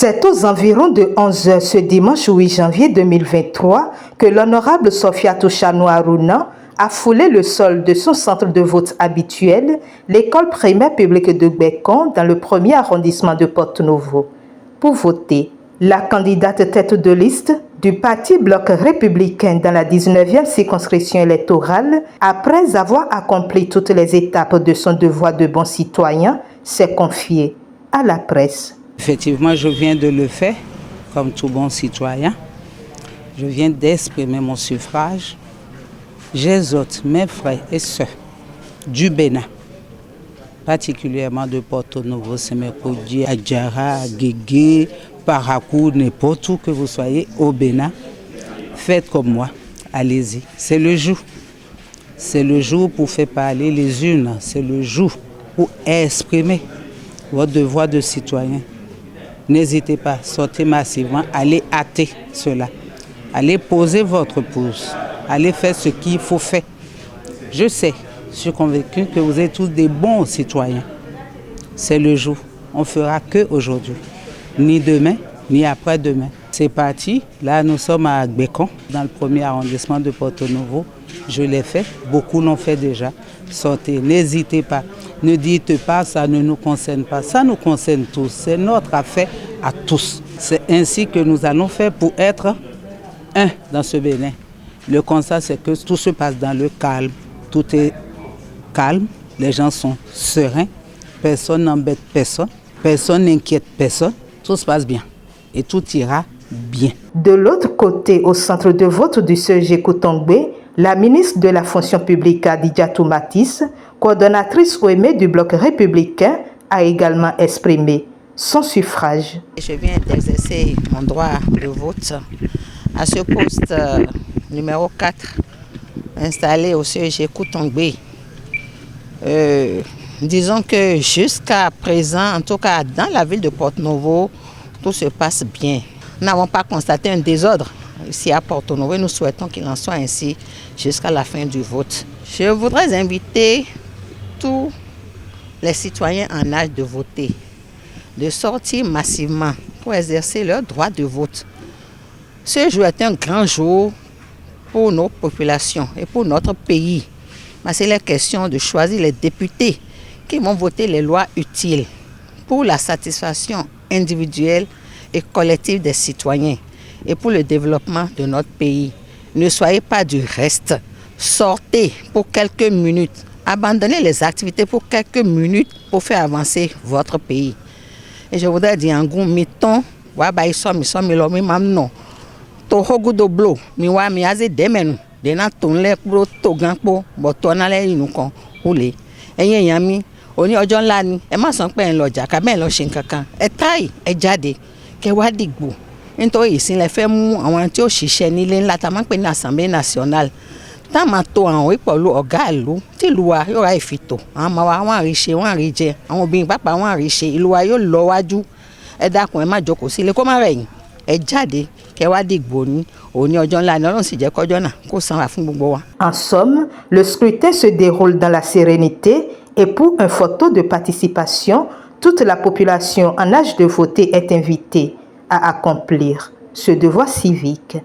C'est aux environs de 11 heures ce dimanche 8 janvier 2023 que l'honorable Sofiatou Chanou Harouna a foulé le sol de son centre de vote habituel, l'école primaire publique de Gbekon, dans le premier arrondissement de Porto-Novo, pour voter. La candidate tête de liste du parti Bloc républicain dans la 19e circonscription électorale, après avoir accompli toutes les étapes de son devoir de bon citoyen, s'est confiée à la presse. Effectivement, je viens de le faire, comme tout bon citoyen. Je viens d'exprimer mon suffrage. J'exhorte mes frères et sœurs du Bénin, particulièrement de Porto-Novo, Semerkodi, Adjara, Guégué, Parakou, n'importe où que vous soyez au Bénin. Faites comme moi, allez-y. C'est le jour. C'est le jour pour faire parler les urnes. C'est le jour pour exprimer votre devoir de citoyen. N'hésitez pas, sortez massivement, allez hâter cela. Allez poser votre pouce, allez faire ce qu'il faut faire. Je sais, je suis convaincu que vous êtes tous des bons citoyens. C'est le jour, on ne fera que aujourd'hui, ni demain, ni après-demain. C'est parti, là nous sommes à Gbekon, dans le premier arrondissement de Porto-Novo. Je l'ai fait, beaucoup l'ont fait déjà. Sortez, n'hésitez pas. Ne dites pas ça ne nous concerne pas. Ça nous concerne tous. C'est notre affaire à tous. C'est ainsi que nous allons faire pour être un dans ce Bénin. Le constat, c'est que tout se passe dans le calme. Tout est calme. Les gens sont sereins. Personne n'embête personne. Personne n'inquiète personne. Tout se passe bien. Et tout ira bien. De l'autre côté, au centre de vote du CEG Koutongbe, la ministre de la fonction publique Adidiatou Matisse, coordonnatrice OME du Bloc républicain, a également exprimé son suffrage. Je viens d'exercer mon droit de vote à ce poste numéro 4, installé au CEG Koutongbe. Disons que jusqu'à présent, en tout cas dans la ville de Porto-Novo, tout se passe bien. Nous n'avons pas constaté un désordre ici à Porto-Novo et nous souhaitons qu'il en soit ainsi jusqu'à la fin du vote. Je voudrais inviter tous les citoyens en âge de voter de sortir massivement pour exercer leur droit de vote. Ce jour est un grand jour pour nos populations et pour notre pays. C'est la question de choisir les députés qui vont voter les lois utiles pour la satisfaction individuelle et collective des citoyens et pour le développement de notre pays. Ne soyez pas du reste. Sortez pour quelques minutes. Abandonnez les activités pour quelques minutes pour faire avancer votre pays. Et je voudrais dire en goût, miton, waba isom ilomi mamno. Tohogu do blo, miwa miaze demenu. Dena tonle blo toganpo, botonale inukon, hule. Enye yami, oni ojon lani, ema sanpe en loja, kabe en lo shinkakan. Etai, ejade, kewa digbo. Nítorí ìsìnlẹ̀ fẹ́ mú àwọn tí ó ṣiṣẹ́ nílé ńlá tá a máa ń pè ní Assemblée nationale tá a máa to àwọn ìpọ̀lú ọ̀gá ìlú tí ìlú wa yóò ra ìfìtò àwọn ọmọ wa wọ́n àrí ṣe wọ́n àrí jẹ àwọn obìnrin pàápàá wọ́n àrí ṣe ìlú wa yóò lọ wájú ẹ dákun ẹ má jókòó sílé kó má rẹ̀yìn ẹ jáde kẹ wá dìgbò ní òní ọjọ́ ńlá ni Ọlọ́run sì jẹ́ kọjọ́ náà kó san wà fún gbogbo wa. En somme, le scrutin se déroule dans la sérénité et pour un fort taux de participation, toute la population en âge de voter est invitée à accomplir ce devoir civique.